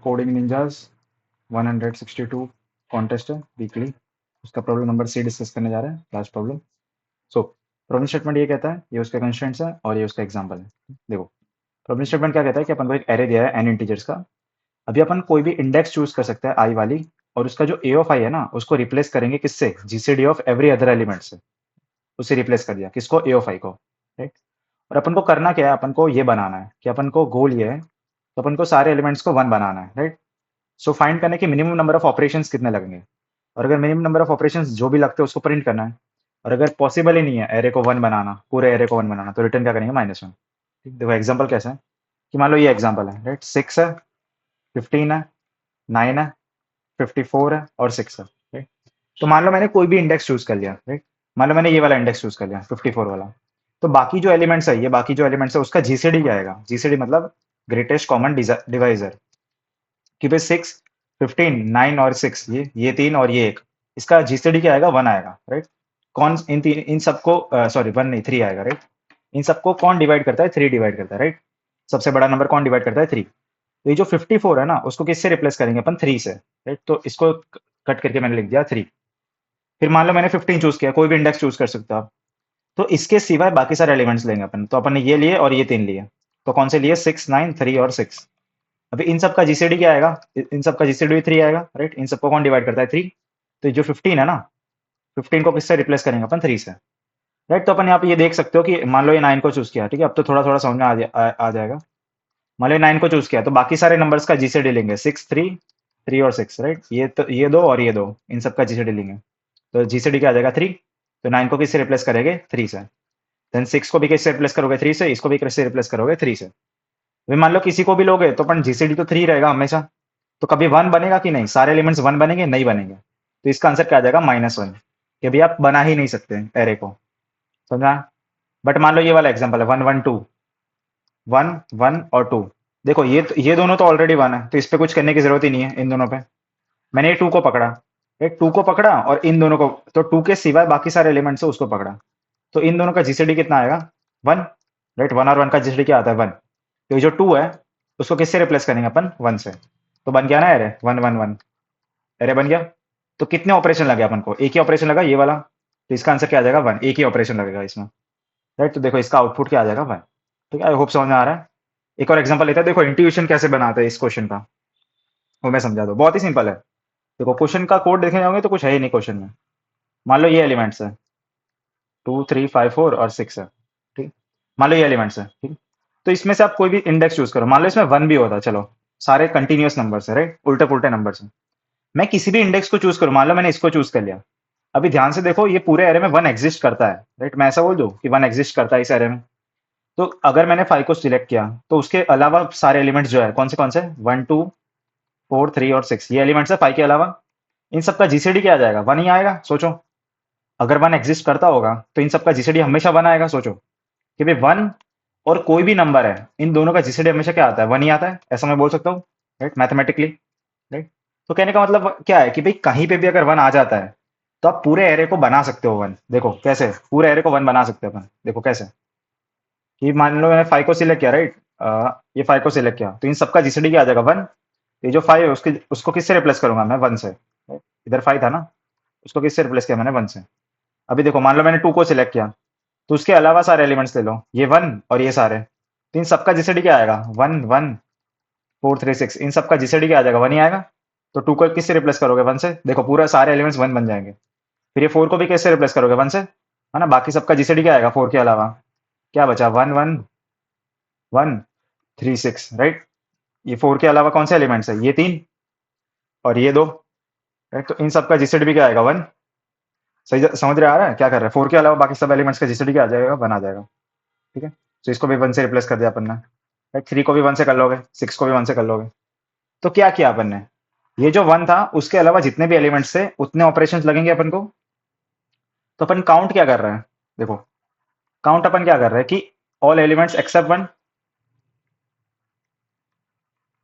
Coding ninjas 162 contest है weekly, उसका problem number C discuss करने जा रहे हैं, last problem. So problem statement ये कहता है, ये उसका कंस्ट्रेंट्स है और ये उसका एग्जांपल है। देखो प्रॉब्लम स्टेटमेंट क्या कहता है कि अपन को एक एरे दिया है n इंटीजर्स का। अभी अपन कोई भी इंडेक्स चूज कर सकते हैं आई वाली, और उसका जो a ऑफ i है ना उसको रिप्लेस करेंगे किससे, GCD of every other element से। उसे रिप्लेस कर दिया किसको, a ऑफ i को, राइट। और अपन को करना क्या है, अपन को ये बनाना है कि अपन को गोल ये है, तो अपन को सारे एलिमेंट्स को वन बनाना है, राइट। सो फाइंड करने के मिनिमम नंबर ऑफ ऑपरेशंस कितने लगेंगे, और अगर मिनिमम नंबर ऑफ ऑपरेशंस जो भी लगते हैं उसको प्रिंट करना है। और अगर पॉसिबल ही नहीं है एरे को वन बनाना, पूरे एरे को वन बनाना, तो रिटर्न क्या करेंगे, -1। ठीक, देखो एग्जांपल कैसा है कि मान लो ये एग्जांपल है, राइट। 6 है, 15 है, 9 है, 54 है और 6 है, राइट। तो मान लो मैंने कोई भी इंडेक्स चूज कर लिया, राइट। मान लो मैंने ये वाला इंडेक्स चूज कर लिया 54 वाला। तो बाकी जो एलिमेंट्स है, ये बाकी जो एलिमेंट्स है उसका जीसीडी क्या आएगा, जीसीडी मतलब ग्रेटेस्ट कॉमन डिवाइजर, कि भाई 6, 15, 9 और 6, ये तीन और ये एक, इसका जीसीडी क्या आएगा, 1 आएगा, राइट। कौन इन सबको, सॉरी 1 नहीं 3 आएगा, राइट। इन सबको कौन डिवाइड करता है, 3 डिवाइड करता है, राइट। सबसे बड़ा नंबर कौन डिवाइड करता है, 3। तो ये जो 54 है ना उसको किससे रिप्लेस करेंगे अपन, 3 से, राइट। तो इसको कट करके मैंने लिख दिया 3। फिर मान लो मैंने 15 चूज किया, कोई भी इंडेक्स चूज कर सकते हो आप। तो इसके सिवाय बाकी सारे एलिमेंट्स लेंगे अपन, तो अपन ने ये लिए और ये 3 लिए। तो कौन से लिए, 6, 9, 3 और 6। अभी इन सब का जीसीडी क्या आएगा, इन सब का जीसीडी भी 3 आएगा, राइट। इन सबको कौन डिवाइड करता है, 3। तो जो 15 है ना, 15 को किससे रिप्लेस करेंगे अपन, 3 से, राइट। तो अपन यहाँ पे ये देख सकते हो कि मान लो ये 9 को चूज किया, ठीक है। अब तो थोड़ा थोड़ा समझ में आ जाएगा। मान लो 9 को चूज किया तो बाकी सारे नंबर्स का जीसीडी लेंगे, 6, 3, 3 और 6, राइट। ये तो ये दो और ये दो, इन सब का जीसीडी लेंगे। तो जीसीडी क्या आ जाएगा, 3। तो 9 को किससे रिप्लेस करेंगे, 3 से। देन 6 को भी किससे रिप्लेस करोगे, 3 से। इसको भी किससे रिप्लेस करोगे, 3 से। अभी मान लो किसी को भी लोगे तो अपन जीसीडी तो 3 रहेगा हमेशा। तो कभी 1 बनेगा कि नहीं, सारे एलिमेंट्स 1 बनेंगे, नहीं बनेंगे। तो इसका आंसर क्या आ जाएगा, -1, कि अभी आप बना ही नहीं सकते एरे को, समझा। बट मान लो ये वाला एग्जांपल है 1, 1, 2, 1, 1 और 2। देखो ये दोनों तो ऑलरेडी 1 है, तो इस पे कुछ करने की जरूरत ही नहीं है इन दोनों पे। मैंने ये 2 को पकड़ा, ये 2 को पकड़ा और इन दोनों को, तो 2 के सिवाय बाकी सारे एलिमेंट्स है उसको पकड़ा। तो इन दोनों का जीसीडी कितना आएगा, 1, राइट। 1 और 1 का जीसीडी क्या आता है, 1। तो ये जो 2 है उसको किससे रिप्लेस करेंगे अपन, 1 से। तो बन गया ना एरे, 1, 1, 1, एरे बन गया। तो कितने ऑपरेशन लगे अपन को, एक ही ऑपरेशन लगा ये वाला। तो इसका आंसर क्या आ जाएगा, 1, एक ही ऑपरेशन लगेगा इसमें, राइट। तो देखो इसका आउटपुट क्या आ जाएगा, 1। ठीक है, आई होप समझ में आ रहा है। एक और एग्जांपल लेते हैं, देखो इंट्यूशन कैसे बनाते हैं इस क्वेश्चन का, वो मैं समझा दो, बहुत ही सिंपल है। देखो क्वेश्चन का कोड देखने जाओगे तो कुछ है ही नहीं क्वेश्चन में। मान लो ये एलिमेंट्स है 2, 3, 5, 4 और 6 है, ठीक। मान लो ये एलिमेंट्स है, ठीक। तो इसमें से आप कोई भी इंडेक्स चूज करो, मान लो इसमें 1 भी होता, चलो सारे कंटिन्यूअस नंबर्स है, राइट, उल्टे पुल्टे नंबर्स है। मैं किसी भी इंडेक्स को चूज करूं, मान लो मैंने इसको चूज कर लिया। अभी ध्यान से देखो ये पूरे एरे में 1 एग्जिस्ट करता है, राइट। मैं ऐसा बोल दूं कि 1 एग्जिस्ट करता है इस एरे में। तो अगर मैंने 5 को सिलेक्ट किया तो उसके अलावा सारे एलिमेंट्स जो है कौन से 1, 2, 4, 3 और 6, ये एलिमेंट्स है 5 के अलावा। इन सबका जीसीडी क्या आ जाएगा, 1 ही आएगा, सोचो। अगर 1 एग्जिस्ट करता होगा तो इन सबका जीसीडी हमेशा 1 आएगा, सोचो कि भाई 1 और कोई भी नंबर है, इन दोनों का जीसीडी हमेशा क्या आता है, 1 ही आता है, ऐसा मैं बोल सकता हूँ, राइट, मैथमेटिकली, राइट। तो कहने का मतलब क्या है कि भाई कहीं पे भी अगर 1 आ जाता है तो आप पूरे एरे को बना सकते हो 1। देखो कैसे पूरे एरे को 1 बना सकते हो अपन, देखो कैसे। कि मान लो मैंने 5 को सिलेक्ट किया, राइट। ये 5 को सिलेक्ट किया तो इन सबका जीसीडी क्या आ जाएगा, 1। ये जो 5 है उसको किससे रिप्लेस करूंगा मैं, 1 से, right? इधर 5 था ना, उसको किससे रिप्लेस किया मैंने, 1 से। अभी देखो मान लो मैंने 2 को सिलेक्ट किया, तो उसके अलावा सारे एलिमेंट्स ले लो, ये 1 और ये सारे। तो इन सबका जीसीडी क्या आएगा, 1, 1, 4, 3, 6, इन सबका जीसीडी क्या आ जाएगा, 1 ही आएगा। तो 2 को किससे रिप्लेस करोगे, 1 से। देखो पूरा सारे एलिमेंट्स 1 बन जाएंगे। फिर ये 4 को भी किससे रिप्लेस करोगे, 1 से, है ना। बाकी सबका जीसीडी क्या आएगा 4 के अलावा, क्या बचा, 1, 1, 1, 3, 6, राइट। ये 4 के अलावा कौन से एलिमेंट्स है, ये 3 और ये 2, राइट। तो इन सबका जीसीडी भी क्या आएगा, 1। सही समझ रहे आ रहा है क्या कर रहे हैं, 4 के अलावा बाकी सब एलिमेंट्स का जीसीडी क्या आ जाएगा, 1 आ जाएगा, ठीक है। तो इसको भी 1 से रिप्लेस कर दिया अपन ने, राइट। 3 को भी 1 से कर लोगे, 6 को भी 1 से कर लोगे। तो क्या किया अपन ने, ये जो 1 था उसके अलावा जितने भी एलिमेंट्स थे उतने ऑपरेशंस लगेंगे अपन को। तो अपन काउंट क्या कर रहे हैं, देखो काउंट अपन क्या कर रहे हैं कि all elements except 1,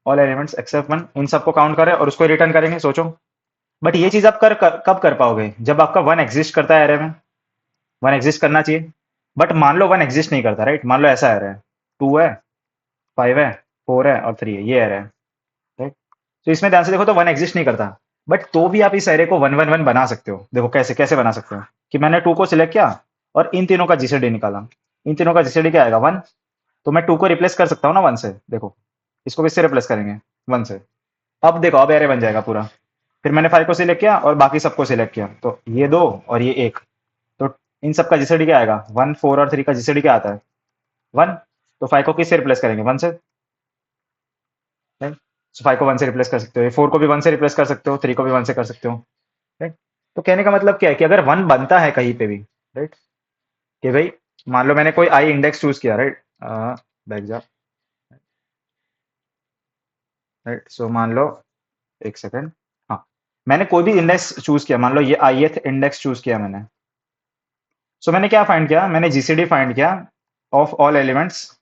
all elements except 1, इन सबको काउंट करें और उसको रिटर्न करेंगे, सोचो। बट ये चीज आप कब कर पाओगे, जब आपका 1 एग्जिस्ट करता है एरे में। 1 एग्जिस्ट करना चाहिए, बट मान लो 1 एग्जिस्ट नहीं करता, राइट। मान लो ऐसा एरे है, 2 है, 5 है, 4 है और 3 है, ये एरे है, राइट। तो इसमें ध्यान से देखो तो वन एग्जिस्ट नहीं करता, बट तो भी आप इस एरे को 1 1 1 बना सकते हो। देखो कैसे कैसे बना सकते हो, कि मैंने 2 को सिलेक्ट किया और इन तीनों का जीसीडी निकाला। इन तीनों का जीसीडी क्या आएगा, 1। तो मैं 2 को रिप्लेस कर सकता हूँ ना 1 से। देखो इसको किससे रिप्लेस करेंगे, 1 से। अब देखो अब एरे बन जाएगा पूरा। फिर मैंने 5 को सिलेक्ट किया और बाकी सबको सिलेक्ट किया, तो ये 2 और ये 1। तो इन सब का जीसीडी क्या आएगा, 1 4 और 3 का जीसीडी क्या आता है, 1। तो 5 को किससे रिप्लेस करेंगे, 1 से। राइट। सो 5 को 1 से रिप्लेस कर सकते हो, 4 को भी 1 से रिप्लेस कर सकते हो, 3 को भी 1 से कर सकते हो। राइट। तो कहने का मतलब क्या है कि अगर 1 बनता है कहीं पे भी, राइट, कि भाई मान लो मैंने कोई आई इंडेक्स चूज किया, राइट, बैक जा, राइट। सो मान लो, एक सेकेंड, हाँ, मैंने कोई भी इंडेक्स चूज किया, मान लो ये ith इंडेक्स चूज किया मैंने। सो मैंने क्या फाइंड किया, मैंने जीसीडी फाइंड किया ऑफ ऑल एलिमेंट्स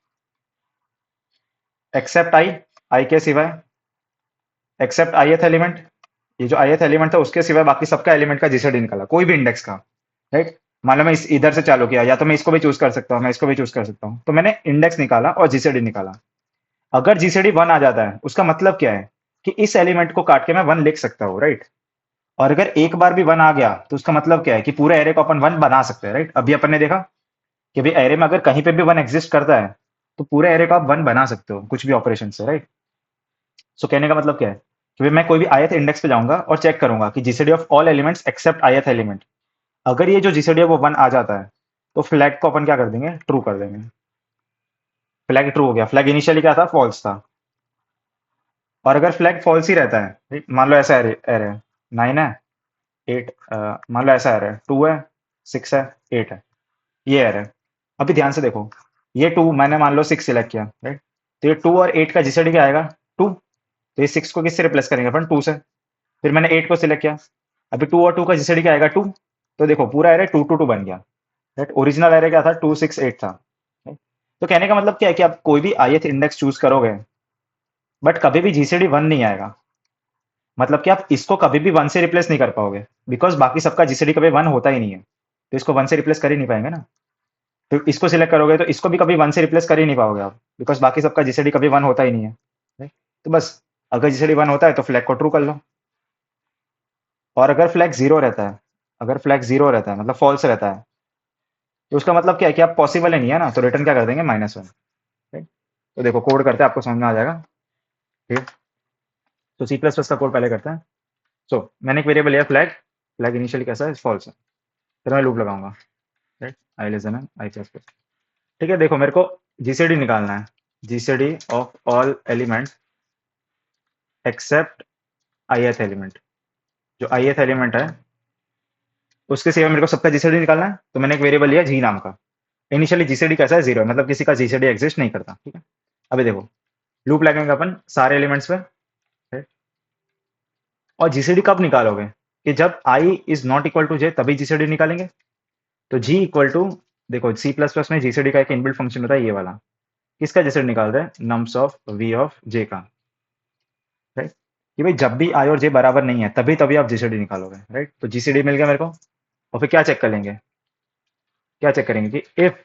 एक्सेप्ट आई, आई के सिवाय, एक्सेप्ट ith एलिमेंट, ये जो ith एलिमेंट था उसके सिवाय बाकी सबका एलिमेंट का जीसीडी निकाला, कोई भी इंडेक्स का। राइट। मान लो मैं इस इधर से चालू किया, या तो मैं इसको भी चूज कर सकता हूँ, मैं इसको भी चूज कर सकता हूँ। तो मैंने इंडेक्स निकाला और जीसीडी निकाला। अगर जीसीडी 1 आ जाता है उसका मतलब क्या है, कि इस एलिमेंट को काट के मैं 1 लिख सकता हूँ, राइट। और अगर एक बार भी 1 आ गया तो उसका मतलब क्या है, कि पूरे एरे को अपन 1 बना सकते हैं, राइट। अभी अपन ने देखा कि भाई एरे में अगर कहीं पे भी 1 एग्जिस्ट करता है तो पूरे एरे को आप 1 बना सकते हो कुछ भी ऑपरेशन से, राइट। सो कहने का मतलब क्या है, कि भाई मैं कोई भी ith इंडेक्स पे जाऊंगा और चेक करूंगा कि GCD of all elements except ith element. अगर ये जो जीसीडी है वो 1 आ जाता है तो फ्लैग को अपन क्या कर देंगे, ट्रू कर देंगे। फ्लैग ट्रू हो गया, फ्लैग इनिशियली क्या था, फॉल्स था। और अगर फ्लैग फॉल्स ही रहता है, ठीक, मान लो ऐसा एरे एरे 9 है 8, मान लो ऐसा एरे 2 है 6 है 8 है, ये एरे। अभी ध्यान से देखो, ये 2 मैंने मान लो 6 सिलेक्ट किया, राइट। तो ये 2 और 8 का जीसीडी क्या आएगा, 2। तो ये 6 को किससे रिप्लेस करेंगे अपन, 2 से। फिर मैंने 8 को सिलेक्ट किया, अभी 2 और 2 का जीसीडी क्या आएगा, 2। तो देखो पूरा एरे 2 2 2 बन गया, राइट। ओरिजिनल एरे क्या था, 2 6 8 था, right? तो कहने का मतलब क्या है, कि आप कोई भी ith इंडेक्स चूज करोगे बट कभी भी जीसीडी 1 नहीं आएगा। मतलब कि आप इसको कभी भी 1 से रिप्लेस नहीं कर पाओगे, बिकॉज बाकी सबका जीसीडी कभी 1 होता ही नहीं है, तो इसको 1 से रिप्लेस कर ही नहीं पाएंगे ना। तो इसको सिलेक्ट करोगे तो इसको भी कभी 1 से रिप्लेस कर ही नहीं पाओगे आप, बिकॉज बाकी सबका जीसीडी कभी 1 होता ही नहीं है, right? तो बस, अगर जीसीडी 1 होता है तो फ्लैग को ट्रू कर लो। और अगर फ्लैग जीरो रहता है, अगर फ्लैग जीरो रहता है मतलब फॉल्स रहता है, तो उसका मतलब क्या है, कि आप पॉसिबल ही नहीं है ना, तो रिटर्न क्या कर देंगे, -1, राइट। तो देखो कोड करते हैं, आपको समझ में आ जाएगा, ठीक। तो सी प्लस प्लस का कोड पहले करते हैं। सो मैंने एक वेरिएबल लिया फ्लैग, फ्लैग इनिशियली कैसा है, फॉल्स है। फिर मैं लूप लगाऊंगा, right, I less than I plus plus. ठीक है, देखो मेरे को जीसीडी निकालना है, GCD of all element except ith element. जो ith एलिमेंट है उसके सिवा मेरे को सबका जीसीडी निकालना है, तो मैंने एक वेरिएबल लिया जी नाम का। इनिशियली जीसीडी कैसा है, 0 है, मतलब किसी का जीसीडी एग्जिस्ट नहीं करता, ठीक है। अभी देखो लूप लगेंगे अपन सारे एलिमेंट्स पे, right? और जीसीडी कब निकालोगे, कि जब i is not equal to j, तभी जीसीडी निकालेंगे। तो g इक्वल टू, देखो सी प्लस प्लस में जीसीडी का एक इनबिल्ट फंक्शन होता है ये वाला, किसका जीसीडी निकाल रहे हैं, nums of v of j का, राइट। कि भाई जब भी i और j बराबर नहीं है तभी तभी आप जीसीडी निकालोगे, राइट। तो जीसीडी मिल गया मेरे को, और फिर क्या चेक कर लेंगे, क्या चेक करेंगे कि इफ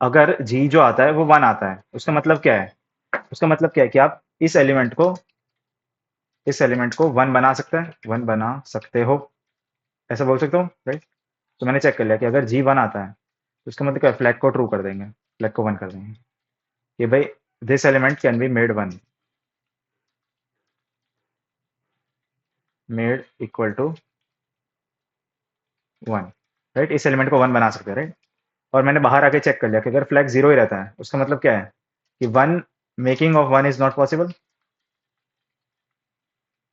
अगर g जो आता है वो 1 आता है, उसका मतलब क्या है, उसका मतलब क्या है कि आप इस एलिमेंट को 1 बना सकते हैं, 1 बना सकते हो, ऐसा बोल सकते हो, राइट। तो मैंने चेक कर लिया कि अगर जी 1 आता है तो उसका मतलब क्या है, फ्लैग को ट्रू कर देंगे, फ्लैग को 1 कर देंगे, कि भाई this element can be made 1, made equal to 1, right. इस एलिमेंट को 1 बना सकते हैं, राइट। और मैंने बाहर आके चेक कर लिया कि अगर फ्लैग 0 ही रहता है उसका मतलब क्या है, कि 1 making of 1 is not possible,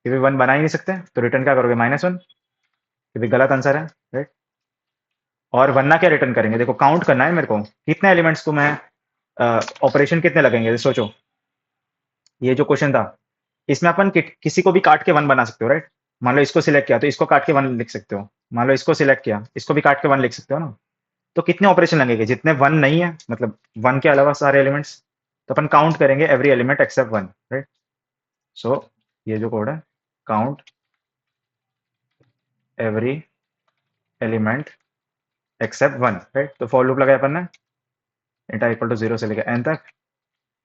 कि भाई 1 बना ही नहीं सकते, तो रिटर्न क्या करोगे, -1, कि भाई गलत आंसर है, राइट। और वरना क्या रिटर्न करेंगे, देखो काउंट करना है मेरे को कितने एलिमेंट्स को मैं, ऑपरेशन कितने लगेंगे, सोचो। ये जो क्वेश्चन था इसमें अपन किसी को भी काट के 1 बना सकते हो, राइट। मान लो इसको सिलेक्ट किया तो इसको काट के 1 लिख सकते हो, मान लो इसको सिलेक्ट किया इसको भी काट के 1 लिख सकते हो ना। तो कितने ऑपरेशन लगेंगे, जितने 1 नहीं है, मतलब 1 के अलावा सारे एलिमेंट्स, तो अपन काउंट करेंगे every element except 1, right. So ये जो कोड है, count every element except 1, right. तो फॉर लूप लगाया अपन ने, इंटा इक्वल टू 0 से लेकर n तक।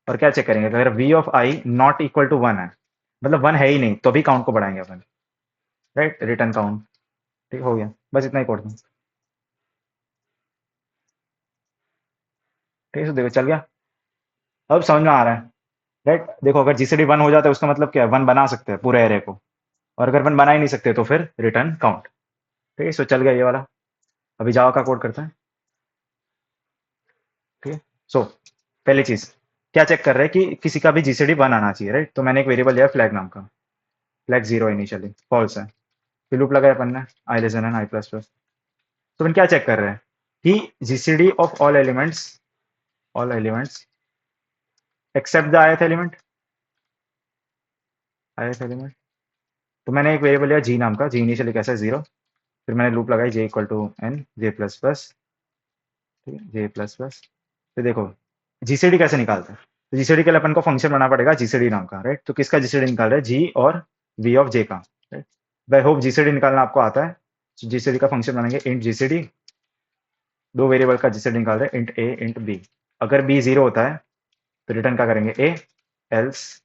और क्या चेक करेंगे, अगर v of i not equal to 1 है, मतलब वन है ही नहीं तो भी काउंट को बढ़ाएंगे अपन, राइट, रिटर्न काउंट। ठीक हो गया, बस इतना ही कोड था। ठीक है, तो देखो चल गया, अब समझ में आ रहा है, राइट। देखो अगर जीसीडी वन हो जाता है उसका मतलब क्या है, वन बना सकते हैं पूरे एरे को, और अगर वन बना ही नहीं सकते तो फिर रिटर्न काउंट। ठीक है, सो चल गया ये वाला। अभी जावा का कोड करते हैं। ठीक है, सो पहली चीज क्या चेक कर रहे हैं कि किसी का भी जीसीडी वन आना चाहिए, राइट। तो मैंने एक वेरिएबल लिया फ्लैग नाम का, फ्लैग जीरो इनिशियली फॉल्स है, फिर लूप लगाया अपन ने, i less than I plus plus. तो अपन क्या चेक कर रहे हैं कि GCD of all elements except the ith element, ith element. तो मैंने एक वेरिएबल लिया जी नाम का, जी इनिशियली कैसा है जीरो, फिर मैंने लूप लगाई j equal to n j plus plus, ठीक है, जे प्लस प्लस। फिर देखो जीसीडी कैसे निकालते हैं, तो जीसीडी के लिए अपन को फंक्शन बनाना पड़ेगा जीसीडी नाम का, राइट। तो किसका जीसीडी निकाल रहे हैं, जी और वी ऑफ जे का, राइट। आई होप जीसीडी निकालना आपको आता है। जीसीडी का फंक्शन बनाएंगे इंट जीसीडी, दो वेरिएबल का जीसीडी निकाल रहे हैं, इंट ए इंट बी। अगर बी जीरो होता है तो रिटर्न क्या करेंगे, ए। एल्स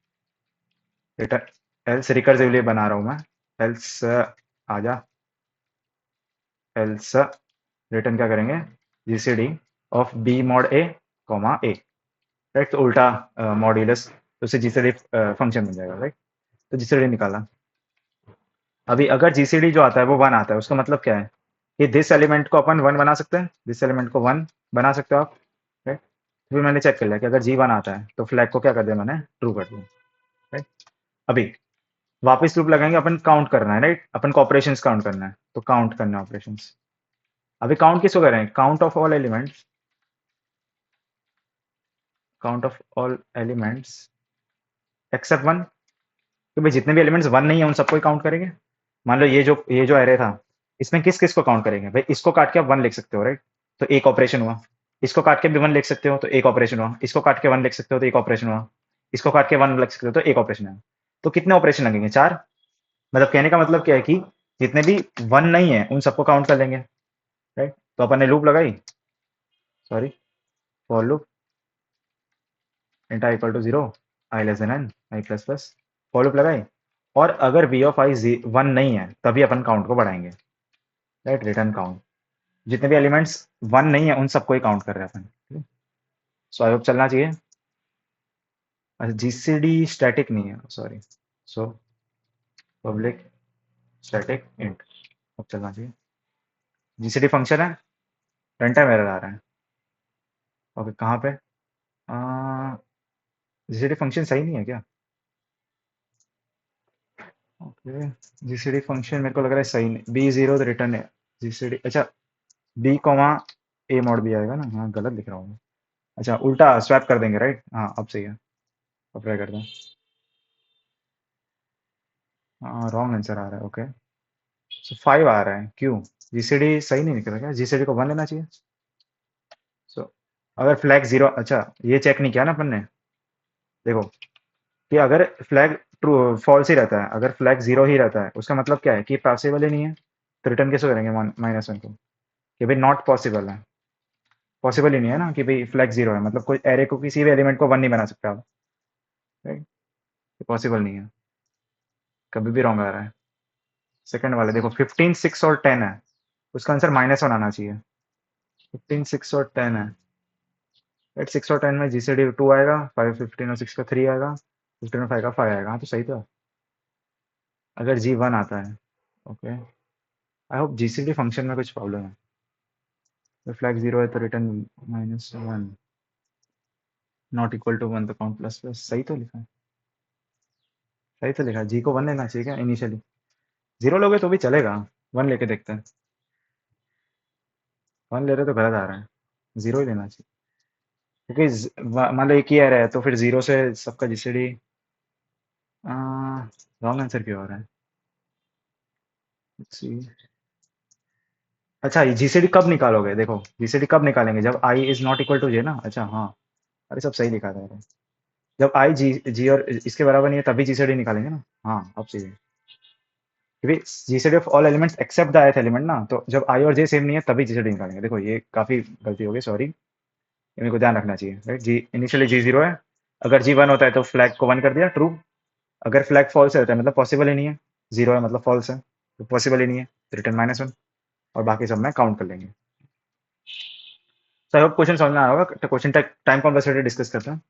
रिटर्न, एल्स रिकर्सिवली बना रहा हूं मैं, एल्स आजा, एल्स रिटर्न क्या करेंगे, GCD of B mod A comma A, right. तो उल्टा मॉड्यूलस, तो उसे जीसीडी फंक्शन बन जाएगा, राइट। तो जीसीडी निकाला। अभी अगर जीसीडी जो आता है वो वन आता है, उसका मतलब क्या है कि दिस एलिमेंट को अपन वन बना सकते हैं, दिस एलिमेंट को वन बना सकते हो आप, राइट। फिर मैंने चेक कर लिया कि अगर जी वन आता है तो फ्लैग को क्या कर दिया मैंने, ट्रू कर दिया, राइट। अभी वापस लूप लगाएंगे, अपन काउंट करना है, राइट। अपन को ऑपरेशंस काउंट करना है, तो काउंट करना है ऑपरेशंस। अभी काउंट किसको करें, count of all elements, count of all elements except one. तो भाई जितने भी एलिमेंट्स वन नहीं है उन सबको ही काउंट करेंगे। मान लो ये जो एरे था, इसमें किस किस को काउंट करेंगे भाई, इसको काट के आप वन लिख सकते हो, राइट। तो एक ऑपरेशन हुआ, इसको काट के भी वन लिख सकते हो तो एक ऑपरेशन हुआ, इसको काट के वन लिख सकते हो तो एक ऑपरेशन हुआ, इसको काट के वन लिख सकते हो तो एक ऑपरेशन है। तो कितने ऑपरेशन लगेंगे, चार। मतलब कहने का मतलब क्या है कि जितने भी वन नहीं है उन सबको काउंट कर लेंगे, राइट। तो अपन ने लूप लगाई, sorry, for loop int I equal to zero, I less than N I plus plus, for loop लगाई। और अगर वी ऑफ आई वन नहीं है तभी अपन काउंट को बढ़ाएंगे, राइट, रिटर्न काउंट। जितने भी एलिमेंट्स वन नहीं है उन सबको ही काउंट कर रहे हैं अपन। सो आई होप चलना चाहिए। अच्छा जीसीडी स्टैटिक नहीं है, sorry. So public static int, अब चलना चाहिए। जीसीडी फंक्शन है, रन टाइम एरर आ रहा है। ओके कहाँ पे, जीसीडी फंक्शन सही नहीं है क्या, ओके। जीसीडी फंक्शन मेरे को लग रहा है सही नहीं, बी जीरो तो रिटर्न है जीसीडी, अच्छा बी कॉमा ए मॉड भी आएगा ना, हाँ गलत लिख रहा हूँ मैं। अच्छा उल्टा स्वैप कर देंगे, राइट, हाँ अब सही है। अब ट्राई करते हैं। हाँ रॉन्ग आंसर आ रहा है, ओके। सो फाइव आ रहा है, क्यों, जीसीडी सही नहीं निकल रहा क्या, जीसीडी को वन लेना चाहिए। सो अगर फ्लैग जीरो, अच्छा ये चेक नहीं किया ना अपन ने, देखो कि अगर फ्लैग ट्रू फॉल्स ही रहता है, अगर फ्लैग जीरो ही रहता है उसका मतलब क्या है कि पॉसिबल ही नहीं है। तो रिटर्न कैसे करेंगे माइनस वन को, कि भाई नॉट पॉसिबल है, पॉसिबल ही नहीं है ना कि भाई फ्लैग जीरो है, मतलब कोई एरे को किसी भी एलिमेंट को वन नहीं बना सकता आप, राइट। पॉसिबल नहीं है, कभी भी रॉन्ग आ रहा है। सेकंड वाले देखो 15 6 और 10 है, उसका आंसर माइनस वन आना चाहिए। 15 6 और 10 है, राइट। 6 और 10 में जीसीडी टू आएगा, 5 15 और 6 का 3 आएगा, 15 और 5 का 5 आएगा, हाँ तो सही था। अगर जी वन आता है, okay. I hope GCD function में कुछ प्रॉब्लम है। तो फ्लैग जीरो है तो return minus one, not equal to one, तो काउंट प्लस प्लस, सही तो लिखा है, सही तो लिखा है। जी को वन लेना चाहिए क्या इनिशियली, जीरो लोगे तो भी चलेगा, वन लेके देखते हैं। वन ले रहे तो गलत आ रहा है, जीरो ही लेना चाहिए, क्योंकि मान लो एक ही एरर है तो फिर जीरो से सबका जीसीडी, रॉन्ग आंसर क्यों आ रहा है। Let's see. अच्छा जीसीडी कब निकालोगे, देखो जीसीडी कब निकालेंगे, जब I is not equal to जे ना, अच्छा हाँ। अरे सब सही लिखा था यार। जब आई जी जी और इसके बराबर नहीं है तभी जीसीडी निकालेंगे ना, हाँ अब सही है। क्योंकि GCD of all elements except the ith element ना, तो जब आई और जे सेम नहीं है तभी जीसीडी निकालेंगे। देखो ये काफी गलती हो गई, सॉरी, ये मेरे को ध्यान रखना चाहिए, राइट। जी इनिशियली जी जीरो है, अगर जी वन होता है तो फ्लैग को वन कर दिया ट्रू, अगर फ्लैग फॉल्स है तो मतलब पॉसिबल ही नहीं है, जीरो है मतलब फॉल्स है, तो पॉसिबल ही नहीं है, रिटर्न -1 और बाकी सब में काउंट कर लेंगे। सो आई होप क्वेश्चन समझ में आया होगा। तो क्वेश्चन टाइम कॉम्प्लेक्सिटी डिस्कस करते हैं।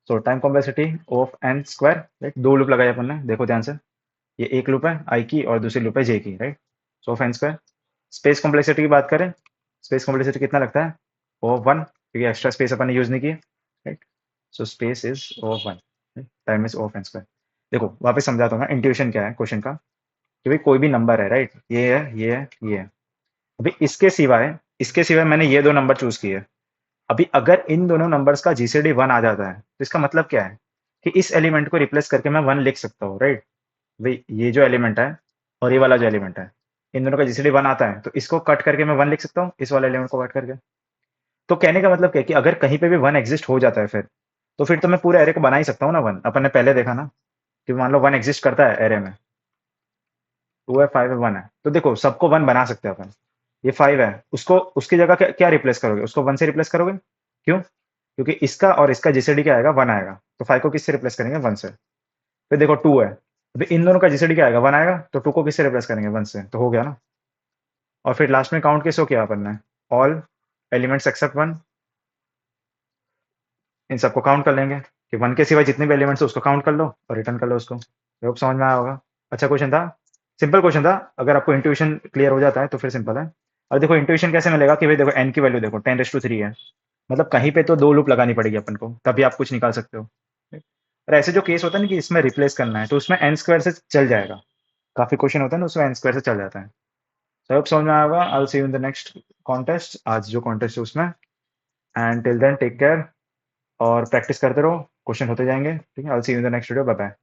So time complexity of N square, right, दो लूप लगाए अपन ने, देखो ध्यान से। ये एक लूप है आई की और दूसरी लूप है जे की, right. So of N square. Space complexity की बात करें, स्पेस कॉम्प्लेक्सिटी कितना लगता है, ओ वन, क्योंकि एक्स्ट्रा स्पेस अपन ने यूज नहीं की है, right. So space is O one, time is O N square. देखो वापस समझाता हूँ मैं इंट्यूशन क्या है क्वेश्चन का, कि भाई कोई भी नंबर है, राइट, ये है, ये है, ये है। अभी इसके सिवाय मैंने ये दो नंबर चूज किए। अभी अगर इन दोनों नंबर्स का जीसीडी 1 आ जाता है तो इसका मतलब क्या है, कि इस एलिमेंट को रिप्लेस करके मैं 1 लिख सकता हूँ, राइट। भाई ये जो एलिमेंट है और ये वाला जो एलिमेंट है, इन दोनों का जीसीडी 1 आता है तो इसको कट करके मैं 1 लिख सकता हूँ, इस वाले एलिमेंट को कट करके। तो कहने का मतलब क्या है कि अगर कहीं पे भी 1 एग्जिस्ट हो जाता है फिर तो मैं पूरे एरे को बना ही सकता हूँ ना 1। अपन ने पहले देखा ना कि मान लो 1 एग्जिस्ट करता है एरे में, 2 है, 5 है, 1 है, तो देखो सबको 1 बना सकते हैं अपन। ये 5 है, उसको उसकी जगह क्या रिप्लेस करोगे, उसको 1 से रिप्लेस करोगे। क्यों? क्योंकि इसका और इसका जीसीडी क्या आएगा, 1 आएगा। तो 5 को किससे रिप्लेस करेंगे, 1 से। फिर देखो 2 है, अभी इन दोनों का जीसीडी क्या आएगा, 1 आएगा, तो 2 को किससे रिप्लेस करेंगे, 1 से, तो हो गया ना। और फिर लास्ट में काउंट किसको किया अपन ने, ऑल एलिमेंट्स एक्सेप्ट 1, इन सबको काउंट कर लेंगे कि 1 के सिवाय जितने भी एलिमेंट्स है उसको काउंट कर लो और रिटर्न कर लो उसको। आई होप समझ में आया होगा। अच्छा क्वेश्चन था, सिंपल क्वेश्चन था। अगर आपको इंट्यूशन क्लियर हो जाता है तो फिर सिंपल है। और देखो इंट्यूशन कैसे मिलेगा, कि भाई देखो एन की वैल्यू देखो 10⁻³ है, मतलब कहीं पे तो दो लूप लगानी पड़ेगी अपन को, तभी आप कुछ निकाल सकते हो। और ऐसे जो केस होता है ना कि इसमें रिप्लेस करना है, तो उसमें एन स्क्वायर से चल जाएगा। काफी क्वेश्चन होता है ना उसमें एन स्क्वायर से चल जाता है। तो अब समझ में आया होगा। I will see you in the next contest, आज जो कॉन्टेस्ट है उसमें। And till then take care और प्रैक्टिस करते रहो, क्वेश्चन होते जाएंगे, ठीक है। I will see you in the next video, bye bye.